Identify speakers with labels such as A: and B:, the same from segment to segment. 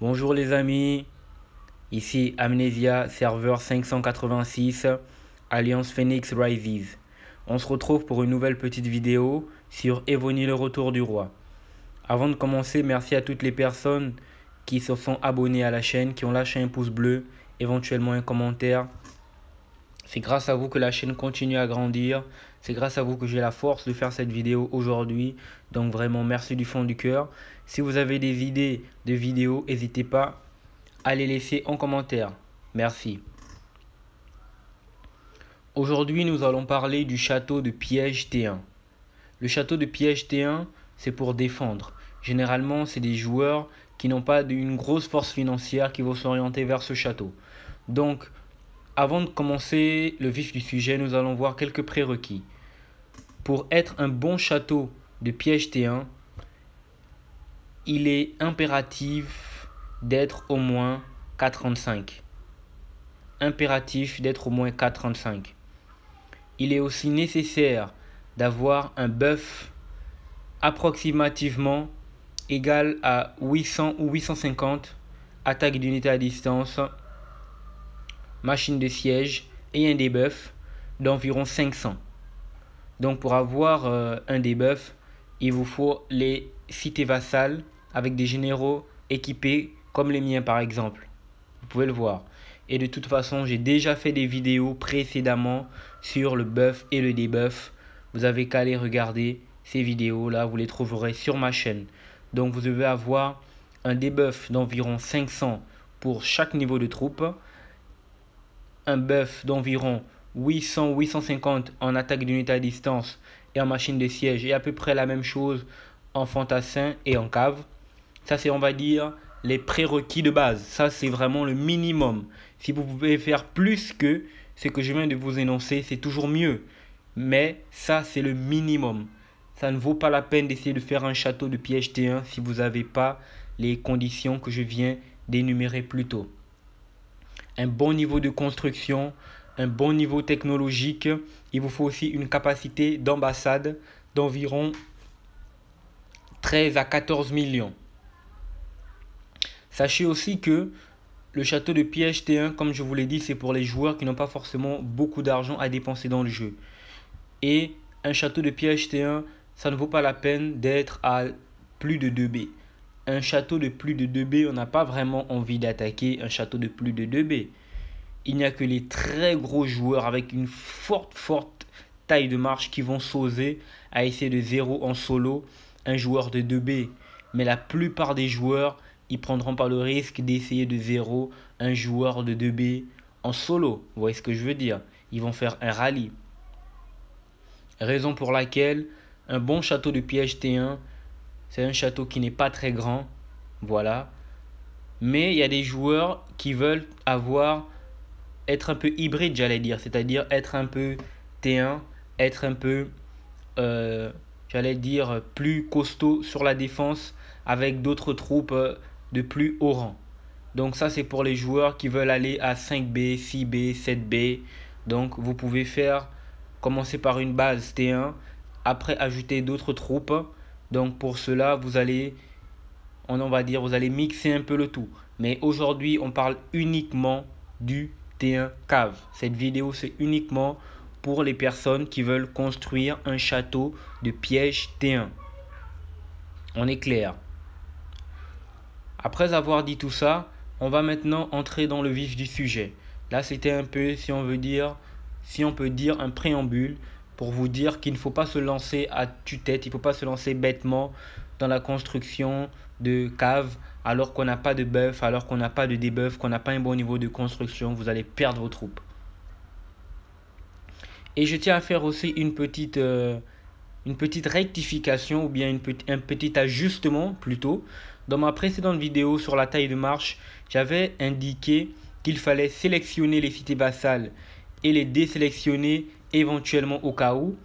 A: Bonjour les amis, ici Amnesia, serveur 586, Alliance Phoenix Rises. On se retrouve pour une nouvelle petite vidéo sur Evony le retour du roi. Avant de commencer, merci à toutes les personnes qui se sont abonnées à la chaîne, qui ont lâché un pouce bleu, éventuellement un commentaire. C'est grâce à vous que la chaîne continue à grandir. C'est grâce à vous que j'ai la force de faire cette vidéo aujourd'hui. Donc vraiment, merci du fond du cœur. Si vous avez des idées de vidéos, n'hésitez pas à les laisser en commentaire. Merci. Aujourd'hui, nous allons parler du château de piège T1. Le château de piège T1, c'est pour défendre. Généralement, c'est des joueurs qui n'ont pas une grosse force financière qui vont s'orienter vers ce château. Donc, avant de commencer le vif du sujet, nous allons voir quelques prérequis. Pour être un bon château de piège T1, il est impératif d'être au moins 4,35. Impératif d'être au moins 4,35. Il est aussi nécessaire d'avoir un buff approximativement égal à 800 ou 850 attaques d'unité à distance, machine de siège et un debuff d'environ 500. Donc pour avoir un debuff, il vous faut les cités vassales avec des généraux équipés comme les miens par exemple. Vous pouvez le voir. Et de toute façon, j'ai déjà fait des vidéos précédemment sur le buff et le debuff. Vous avez qu'à aller regarder ces vidéos là, vous les trouverez sur ma chaîne. Donc vous devez avoir un debuff d'environ 500 pour chaque niveau de troupe, un buff d'environ 800 ou 850 en attaque d'unité à distance et en machine de siège, et à peu près la même chose en fantassin et en cave. Ça, c'est, on va dire, les prérequis de base. Ça, c'est vraiment le minimum. Si vous pouvez faire plus que ce que je viens de vous énoncer, c'est toujours mieux. Mais ça, c'est le minimum. Ça ne vaut pas la peine d'essayer de faire un château de piège T1 si vous n'avez pas les conditions que je viens d'énumérer plus tôt. Un bon niveau de construction, un bon niveau technologique. Il vous faut aussi une capacité d'ambassade d'environ 13 à 14 millions. Sachez aussi que le château de piège T1, comme je vous l'ai dit, c'est pour les joueurs qui n'ont pas forcément beaucoup d'argent à dépenser dans le jeu. Et un château de piège T1, ça ne vaut pas la peine d'être à plus de 2B. Un château de plus de 2B, on n'a pas vraiment envie d'attaquer un château de plus de 2B. Il n'y a que les très gros joueurs avec une forte taille de marche qui vont s'oser à essayer de 0 en solo un joueur de 2B. Mais la plupart des joueurs, ils prendront pas le risque d'essayer de 0 un joueur de 2B en solo. Vous voyez ce que je veux dire? Ils vont faire un rallye. Raison pour laquelle un bon château de piège T1, c'est un château qui n'est pas très grand. Voilà. Mais il y a des joueurs qui veulent être un peu hybride, j'allais dire. C'est-à-dire être un peu T1, être un peu, j'allais dire, plus costaud sur la défense avec d'autres troupes de plus haut rang. Donc ça, c'est pour les joueurs qui veulent aller à 5B, 6B, 7B. Donc vous pouvez commencer par une base T1, après ajouter d'autres troupes. Donc pour cela, vous allez mixer un peu le tout. Mais aujourd'hui, on parle uniquement du T1 cave. Cette vidéo, c'est uniquement pour les personnes qui veulent construire un château de piège T1. On est clair. Après avoir dit tout ça, on va maintenant entrer dans le vif du sujet. Là, c'était un peu, si on peut dire, un préambule pour vous dire qu'il ne faut pas se lancer à tue-tête, il ne faut pas se lancer bêtement dans la construction de caves alors qu'on n'a pas de buff, alors qu'on n'a pas de debuff, qu'on n'a pas un bon niveau de construction. Vous allez perdre vos troupes. Et je tiens à faire aussi une petite rectification ou bien un petit ajustement plutôt. Dans ma précédente vidéo sur la taille de marche, j'avais indiqué qu'il fallait sélectionner les cités vassales et les désélectionner éventuellement au cas où.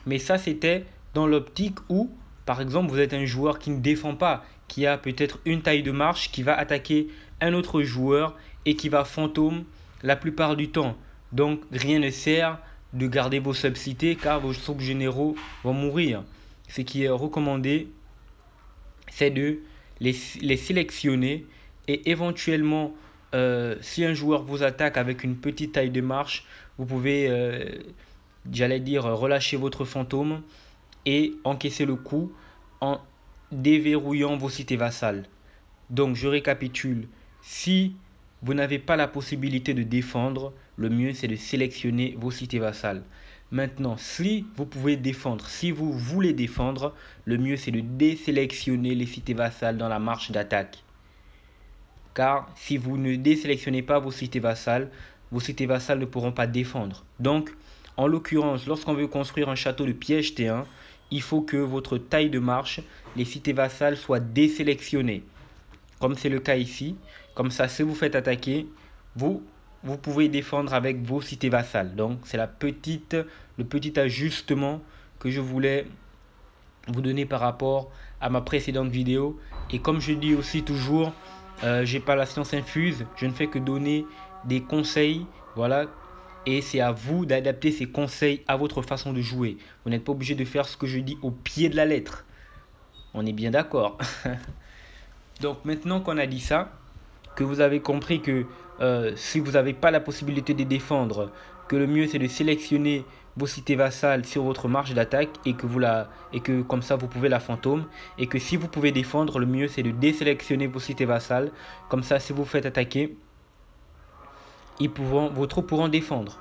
A: Mais ça, c'était dans l'optique où, par exemple, vous êtes un joueur qui ne défend pas, qui a peut-être une taille de marche, qui va attaquer un autre joueur et qui va fantôme la plupart du temps. Donc, rien ne sert de garder vos subcités car vos sub-généraux vont mourir. Ce qui est recommandé, c'est de les sélectionner Et éventuellement, si un joueur vous attaque avec une petite taille de marche, vous pouvez, j'allais dire, relâcher votre fantôme et encaisser le coup en déverrouillant vos cités vassales. Donc je récapitule, si vous n'avez pas la possibilité de défendre, le mieux c'est de sélectionner vos cités vassales. Maintenant, si vous pouvez défendre, si vous voulez défendre, le mieux c'est de désélectionner les cités vassales dans la marche d'attaque. Car si vous ne désélectionnez pas vos cités vassales ne pourront pas défendre. Donc, en l'occurrence, lorsqu'on veut construire un château de piège T1, il faut que votre taille de marche, les cités vassales soient désélectionnées. Comme c'est le cas ici. Comme ça, si vous faites attaquer, vous pouvez défendre avec vos cités vassales. Donc, c'est le petit ajustement que je voulais vous donner par rapport à ma précédente vidéo. Et comme je dis aussi toujours, j'ai pas la science infuse, je ne fais que donner des conseils, voilà, et c'est à vous d'adapter ces conseils à votre façon de jouer. Vous n'êtes pas obligé de faire ce que je dis au pied de la lettre. On est bien d'accord. Donc maintenant qu'on a dit ça, que vous avez compris que si vous n'avez pas la possibilité de défendre, que le mieux c'est de sélectionner vos cités vassales sur votre marche d'attaque et que comme ça vous pouvez la fantôme, et que si vous pouvez défendre, le mieux c'est de désélectionner vos cités vassales, comme ça si vous faites attaquer, vos troupes pourront défendre.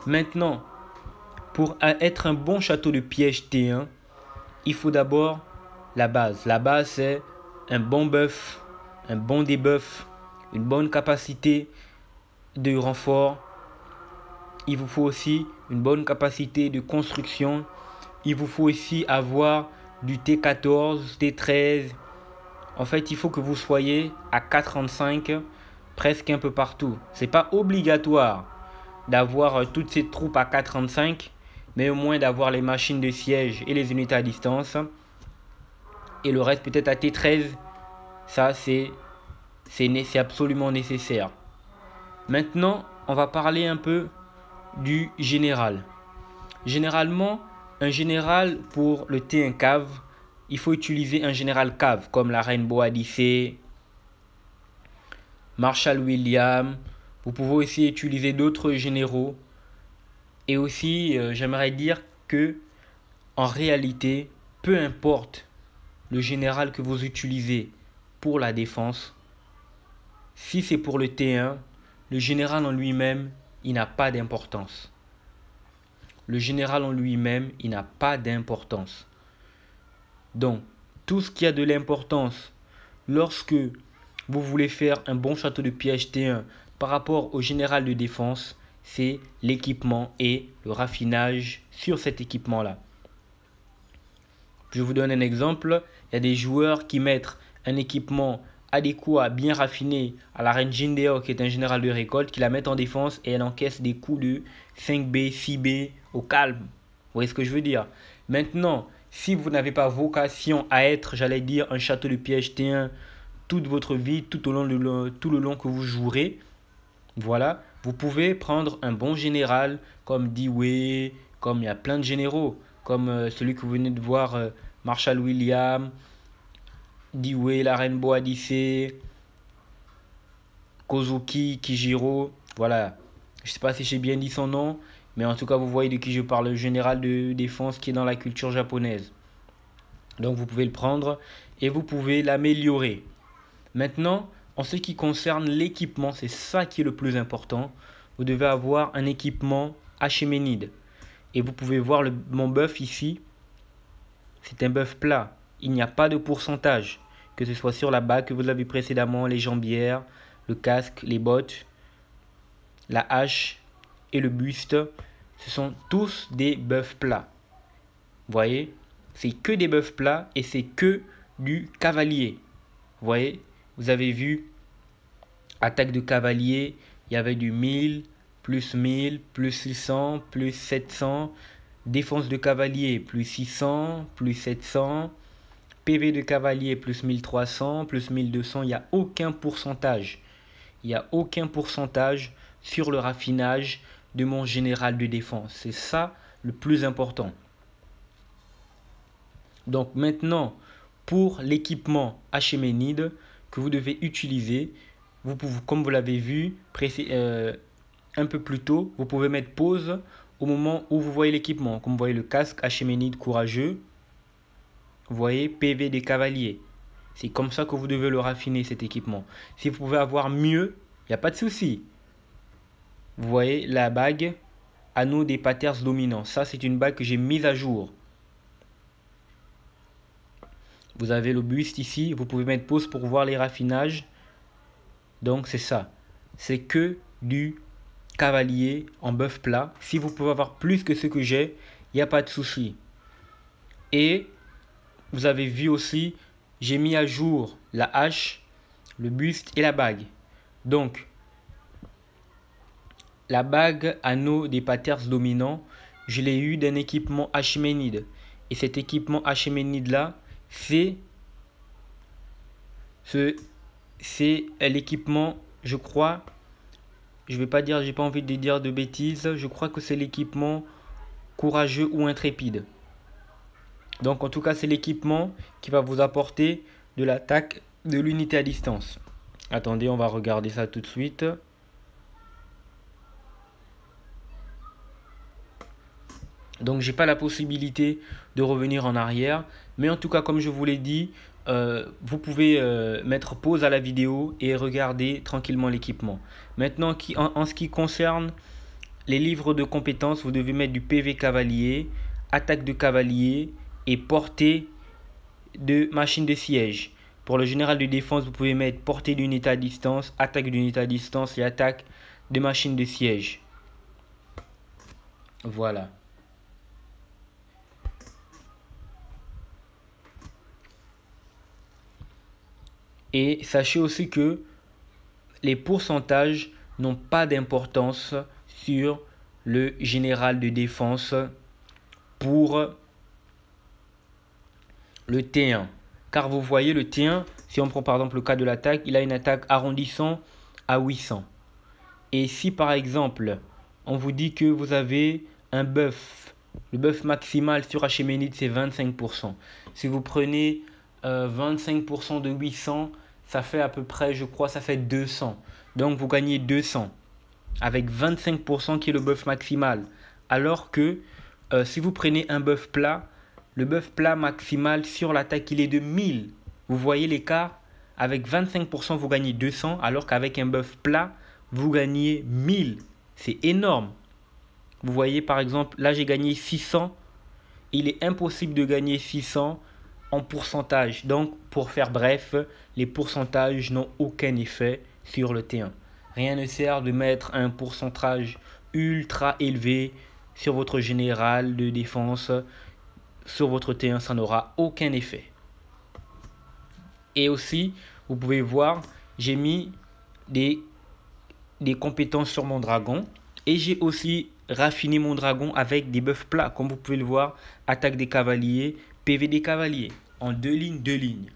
A: Maintenant, pour être un bon château de piège T1, il faut d'abord la base. La base c'est un bon buff, un bon debuff, une bonne capacité de renfort. Il vous faut aussi une bonne capacité de construction. Il vous faut aussi avoir du T14, T13. En fait, il faut que vous soyez à 4,35 presque un peu partout. C'est pas obligatoire d'avoir toutes ces troupes à 4,35, mais au moins d'avoir les machines de siège et les unités à distance. Et le reste peut-être à T13. Ça, c'est absolument nécessaire. Maintenant, on va parler un peu du général. Généralement, un général pour le T1 cave, il faut utiliser un général cave comme la reine Boadicée, Marshal William. Vous pouvez aussi utiliser d'autres généraux. Et aussi, j'aimerais dire que en réalité, peu importe le général que vous utilisez pour la défense, si c'est pour le T1, le général en lui-même, il n'a pas d'importance. Le général en lui-même, il n'a pas d'importance. Donc, tout ce qui a de l'importance lorsque vous voulez faire un bon château de piège T1 par rapport au général de défense, c'est l'équipement et le raffinage sur cet équipement-là. Je vous donne un exemple. Il y a des joueurs qui mettent un équipement adéquat, bien raffiné à la reine Jindeo, qui est un général de récolte, qui la met en défense et elle encaisse des coups de 5B, 6B au calme. Vous voyez ce que je veux dire? Maintenant, si vous n'avez pas vocation à être, j'allais dire, un château de piège T1 toute votre vie, tout le long que vous jouerez, voilà, vous pouvez prendre un bon général comme Dewey, comme il y a plein de généraux, comme celui que vous venez de voir, Marshal William, Dewey, la reine Boadicée, Kozuki, Kijiro, voilà. Je ne sais pas si j'ai bien dit son nom, mais en tout cas vous voyez de qui je parle, le général de défense qui est dans la culture japonaise. Donc vous pouvez le prendre et vous pouvez l'améliorer. Maintenant, en ce qui concerne l'équipement, c'est ça qui est le plus important. Vous devez avoir un équipement achéménide. Et vous pouvez voir mon buff ici. C'est un buff plat. Il n'y a pas de pourcentage. Que ce soit sur la bague que vous avez précédemment, les jambières, le casque, les bottes, la hache et le buste. Ce sont tous des buffs plats. Vous voyez? C'est que des buffs plats et c'est que du cavalier. Vous voyez? Vous avez vu, attaque de cavalier, il y avait du 1000, plus 600, plus 700. Défense de cavalier, plus 600, plus 700. PV de cavalier, plus 1300, plus 1200. Il n'y a aucun pourcentage. Il n'y a aucun pourcentage sur le raffinage de mon général de défense. C'est ça le plus important. Donc maintenant, pour l'équipement achéménide, que vous devez utiliser. Comme vous l'avez vu un peu plus tôt, vous pouvez mettre pause au moment où vous voyez l'équipement. Comme vous voyez le casque Achéménide courageux, vous voyez PV des cavaliers. C'est comme ça que vous devez le raffiner, cet équipement. Si vous pouvez avoir mieux, il n'y a pas de souci. Vous voyez la bague Anneau des Paters dominants. Ça, c'est une bague que j'ai mise à jour. Vous avez le buste ici. Vous pouvez mettre pause pour voir les raffinages. Donc, c'est ça. C'est que du cavalier en bœuf plat. Si vous pouvez avoir plus que ce que j'ai, il n'y a pas de souci. Et vous avez vu aussi, j'ai mis à jour la hache, le buste et la bague. Donc, la bague Anneau des Paters dominants, je l'ai eu d'un équipement Achéménide. Et cet équipement Achéménide là, c'est l'équipement, je crois, je vais pas dire, j'ai pas envie de dire de bêtises, je crois que c'est l'équipement courageux ou intrépide. Donc en tout cas, c'est l'équipement qui va vous apporter de l'attaque de l'unité à distance. Attendez, on va regarder ça tout de suite. Donc j'ai pas la possibilité de revenir en arrière. Mais en tout cas, comme je vous l'ai dit, vous pouvez mettre pause à la vidéo et regarder tranquillement l'équipement. Maintenant, en ce qui concerne les livres de compétences, vous devez mettre du PV cavalier, attaque de cavalier et portée de machine de siège. Pour le général de défense, vous pouvez mettre portée d'unité à distance, attaque d'unité à distance et attaque de machine de siège. Voilà. Et sachez aussi que les pourcentages n'ont pas d'importance sur le général de défense pour le T1. Car vous voyez le T1, si on prend par exemple le cas de l'attaque, il a une attaque arrondissant à 800. Et si par exemple, on vous dit que vous avez un buff, le buff maximal sur Achéménide c'est 25%. Si vous prenez 25% de 800, ça fait à peu près, je crois, ça fait 200. Donc vous gagnez 200 avec 25% qui est le buff maximal. Alors que si vous prenez un buff plat, le buff plat maximal sur l'attaque il est de 1000. Vous voyez l'écart? Avec 25% vous gagnez 200 alors qu'avec un buff plat vous gagnez 1000. C'est énorme. Vous voyez par exemple là j'ai gagné 600. Il est impossible de gagner 600 en pourcentage. Donc pour faire bref, les pourcentages n'ont aucun effet sur le T1. Rien ne sert de mettre un pourcentage ultra élevé sur votre général de défense. Sur votre T1, ça n'aura aucun effet. Et aussi, vous pouvez voir, j'ai mis des compétences sur mon dragon. Et j'ai aussi raffiné mon dragon avec des buffs plats. Comme vous pouvez le voir, attaque des cavaliers, PV des cavaliers. En 2 lignes, 2 lignes.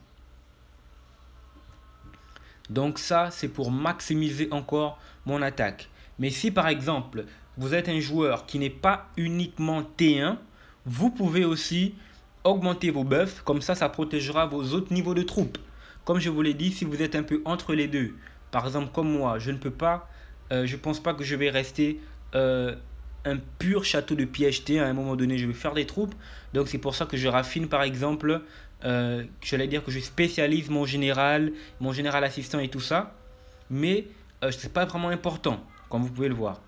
A: Donc ça, c'est pour maximiser encore mon attaque. Mais si par exemple, vous êtes un joueur qui n'est pas uniquement T1, vous pouvez aussi augmenter vos buffs. Comme ça protégera vos autres niveaux de troupes. Comme je vous l'ai dit, si vous êtes un peu entre les deux, par exemple comme moi, je ne peux pas, je pense pas que je vais rester un pur château de piège T1. À un moment donné, je vais faire des troupes. Donc c'est pour ça que je raffine par exemple, j'allais dire que je spécialise mon général assistant et tout ça. Mais ce n'est pas vraiment important, comme vous pouvez le voir.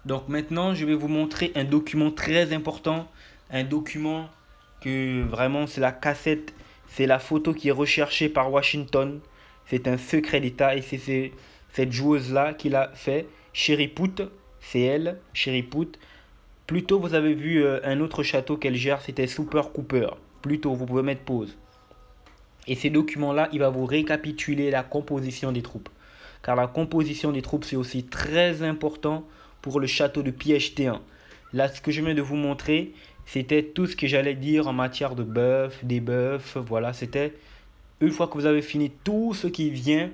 A: Donc maintenant, je vais vous montrer un document très important. Un document que vraiment c'est la cassette, c'est la photo qui est recherchée par Washington. C'est un secret d'État et c'est cette joueuse-là qui l'a fait. Chéripout, c'est elle, Chéripout. Plus tôt, vous avez vu un autre château qu'elle gère, c'était Super Cooper. Plus tôt, vous pouvez mettre pause. Et ces documents-là, il va vous récapituler la composition des troupes. Car la composition des troupes, c'est aussi très important pour le château de piège T1. Là, ce que je viens de vous montrer, c'était tout ce que j'allais dire en matière de buff, debuff. Voilà, c'était une fois que vous avez fini tout ce qui vient,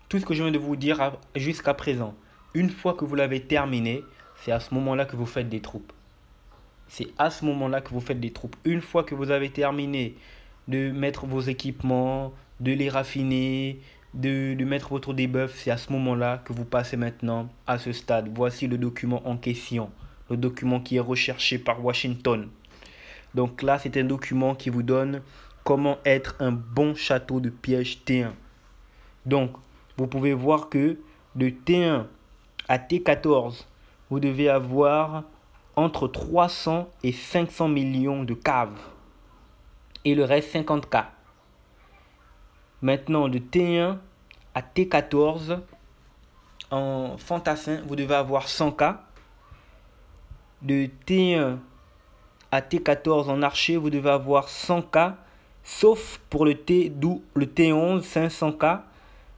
A: tout ce que je viens de vous dire jusqu'à présent. Une fois que vous l'avez terminé, c'est à ce moment-là que vous faites des troupes. C'est à ce moment-là que vous faites des troupes. Une fois que vous avez terminé de mettre vos équipements, de les raffiner, de mettre votre debuff, c'est à ce moment-là que vous passez maintenant à ce stade. Voici le document en question, le document qui est recherché par Washington. Donc là, c'est un document qui vous donne comment être un bon château de piège T1. Donc, vous pouvez voir que de T1 à T14, vous devez avoir entre 300 et 500 millions de caves. Et le reste, 50K. Maintenant, de T1 à T14, en fantassin, vous devez avoir 100K. De T1 à T14 en archer, vous devez avoir 100K. Sauf pour le T11, 500K.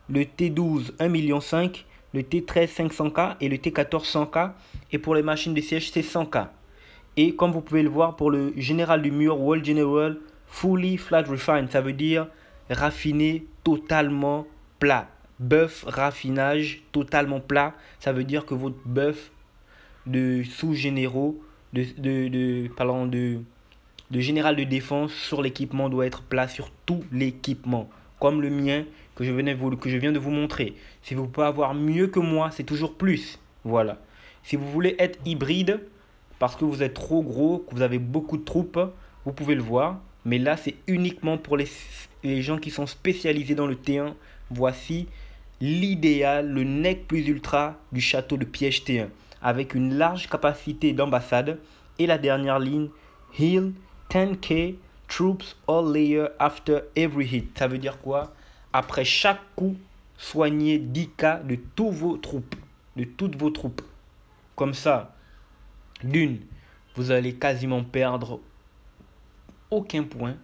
A: Le T12, 1,5 million. Le T13, 500K. Et le T14, 100K. Et pour les machines de siège, c'est 100K. Et comme vous pouvez le voir, pour le général du mur, World General, Fully Flat Refined, ça veut dire raffiné totalement plat. Buff raffinage totalement plat, ça veut dire que votre buff de sous-généraux, de général de défense sur l'équipement doit être plat sur tout l'équipement. Comme le mien que je viens de vous montrer. Si vous pouvez avoir mieux que moi, c'est toujours plus. Voilà. Si vous voulez être hybride, parce que vous êtes trop gros, que vous avez beaucoup de troupes, vous pouvez le voir. Mais là, c'est uniquement pour les gens qui sont spécialisés dans le T1. Voici l'idéal, le nec plus ultra du château de piège T1. Avec une large capacité d'ambassade. Et la dernière ligne, heal 10K troops all layer after every hit. Ça veut dire quoi? Après chaque coup, soignez 10K de tous vos troupes. De toutes vos troupes. Comme ça, d'une, vous allez quasiment perdre aucun point.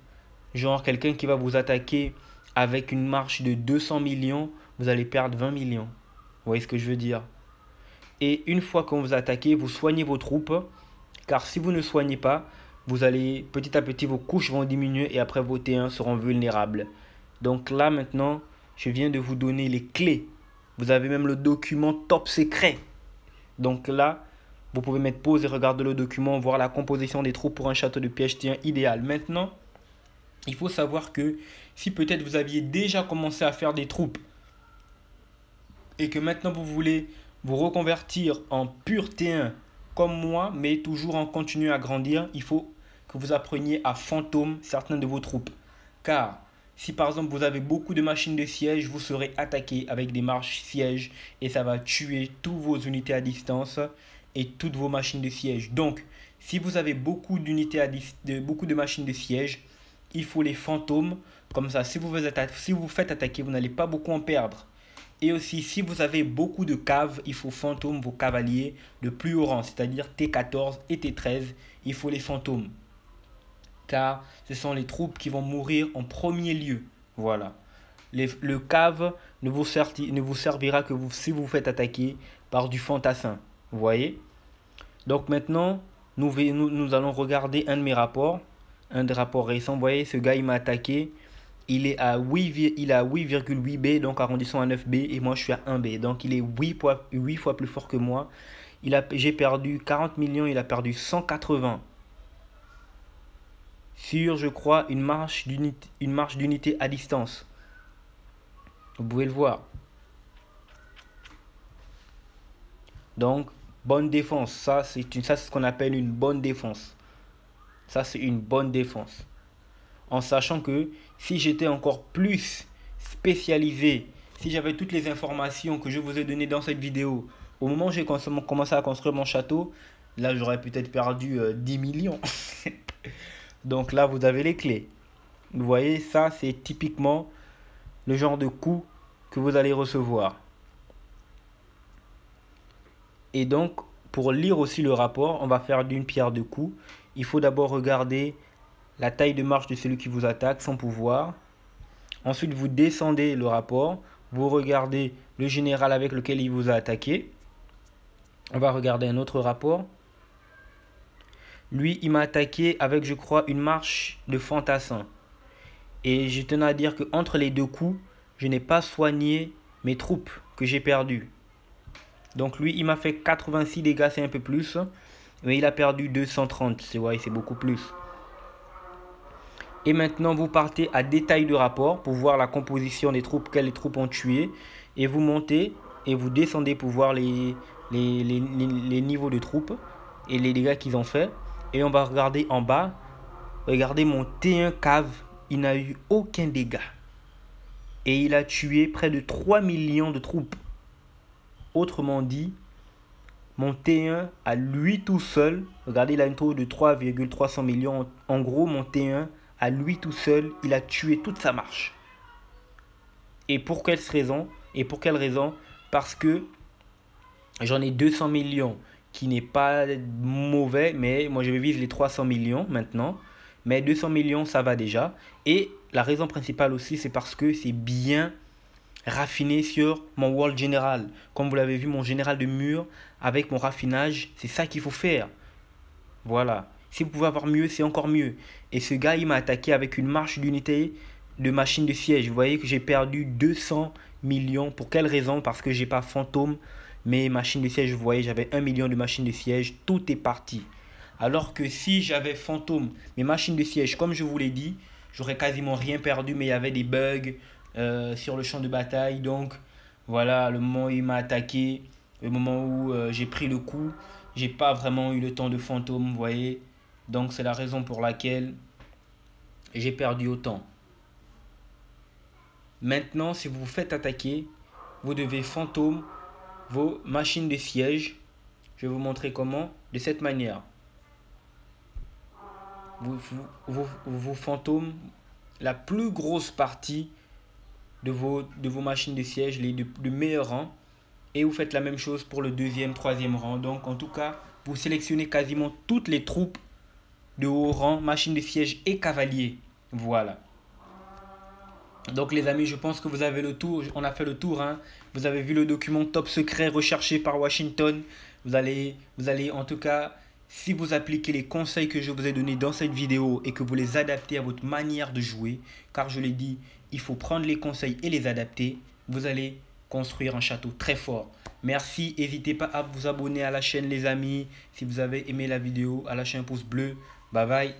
A: Genre quelqu'un qui va vous attaquer avec une marche de 200 millions, vous allez perdre 20 millions. Vous voyez ce que je veux dire? Et une fois qu'on vous attaque, vous soignez vos troupes. Car si vous ne soignez pas, vous allez petit à petit, vos couches vont diminuer et après vos T1 seront vulnérables. Donc là maintenant, je viens de vous donner les clés. Vous avez même le document top secret. Donc là, vous pouvez mettre pause et regarder le document, voir la composition des troupes pour un château de piège T1 idéal. Maintenant, il faut savoir que si peut-être vous aviez déjà commencé à faire des troupes et que maintenant vous voulez vous reconvertir en pur T1 comme moi, mais toujours en continuant à grandir, il faut que vous appreniez à fantôme certaines de vos troupes. Car si par exemple vous avez beaucoup de machines de siège, vous serez attaqué avec des marches sièges et ça va tuer toutes vos unités à distance et toutes vos machines de siège. Donc, si vous avez beaucoup beaucoup de machines de siège, il faut les fantômes. Comme ça, si vous vous faites attaquer, vous n'allez pas beaucoup en perdre. Et aussi, si vous avez beaucoup de caves, il faut fantôme vos cavaliers de plus haut rang, c'est-à-dire T14 et T13. Il faut les fantômes. Car ce sont les troupes qui vont mourir en premier lieu. Voilà. Le cave ne vous servira que si vous vous faites attaquer par du fantassin. Vous voyez? Donc maintenant, nous allons regarder un de mes rapports. Un des rapports récents. Vous voyez, ce gars, il m'a attaqué. Il est à 8,8 B, donc arrondissons à 9 B. Et moi, je suis à 1 B. Donc, il est 8 fois plus fort que moi. J'ai perdu 40 millions. Il a perdu 180. Sur, je crois, une marche d'unité à distance. Vous pouvez le voir. Donc, bonne défense. Ça, c'est ce qu'on appelle une bonne défense. Ça, c'est une bonne défense. En sachant que si j'étais encore plus spécialisé, si j'avais toutes les informations que je vous ai données dans cette vidéo, au moment où j'ai commencé à construire mon château, là, j'aurais peut-être perdu 10 millions. Donc là, vous avez les clés. Vous voyez, ça, c'est typiquement le genre de coup que vous allez recevoir. Et donc, pour lire aussi le rapport, on va faire d'une pierre deux coups. Il faut d'abord regarder la taille de marche de celui qui vous attaque, son pouvoir. Ensuite, vous descendez le rapport. Vous regardez le général avec lequel il vous a attaqué. On va regarder un autre rapport. Lui, il m'a attaqué avec, je crois, une marche de fantassin. Et je tenais à dire qu'entre les deux coups, je n'ai pas soigné mes troupes que j'ai perdues. Donc lui, il m'a fait 86 dégâts, c'est un peu plus. Mais il a perdu 230, c'est beaucoup plus. Et maintenant, vous partez à détail de rapport pour voir la composition des troupes, quelles les troupes ont tué. Et vous montez et vous descendez pour voir les niveaux de troupes et les dégâts qu'ils ont fait. Et on va regarder en bas. Regardez mon T1 cave, il n'a eu aucun dégât. Et il a tué près de 3 millions de troupes. Autrement dit, mon T1 à lui tout seul, regardez, il a une taux de 3,300 millions. En gros, mon T1 à lui tout seul, il a tué toute sa marche. Et pour quelle raison? Parce que j'en ai 200 millions qui n'est pas mauvais, mais moi je vise les 300 millions maintenant. Mais 200 millions, ça va déjà. Et la raison principale aussi, c'est parce que c'est bien raffiné sur mon World General. Comme vous l'avez vu, mon général de mur, avec mon raffinage, c'est ça qu'il faut faire. Voilà. Si vous pouvez avoir mieux, c'est encore mieux. Et ce gars, il m'a attaqué avec une marche d'unité de machine de siège. Vous voyez que j'ai perdu 200 millions. Pour quelle raison? Parce que j'ai pas fantôme. Mes machines de siège, vous voyez, j'avais 1 million de machines de siège. Tout est parti. Alors que si j'avais fantôme, mes machines de siège, comme je vous l'ai dit, j'aurais quasiment rien perdu. Mais il y avait des bugs sur le champ de bataille. Donc, voilà, le moment où il m'a attaqué, le moment où j'ai pris le coup, j'ai pas vraiment eu le temps de fantôme, vous voyez. Donc c'est la raison pour laquelle j'ai perdu autant. Maintenant, si vous vous faites attaquer, vous devez fantôme vos machines de siège. Je vais vous montrer comment. De cette manière. Vous fantôme la plus grosse partie de vos machines de siège, de meilleurs rangs. Et vous faites la même chose pour le deuxième, troisième rang. Donc en tout cas, vous sélectionnez quasiment toutes les troupes de haut rang, machines de siège et cavaliers. Voilà. Donc les amis, je pense que vous avez le tour. On a fait le tour. Hein. Vous avez vu le document top secret recherché par Washington. Vous allez en tout cas, si vous appliquez les conseils que je vous ai donnés dans cette vidéo et que vous les adaptez à votre manière de jouer, car je l'ai dit, il faut prendre les conseils et les adapter, vous allez construire un château très fort. Merci, n'hésitez pas à vous abonner à la chaîne les amis. Si vous avez aimé la vidéo, à lâcher un pouce bleu. Bye bye.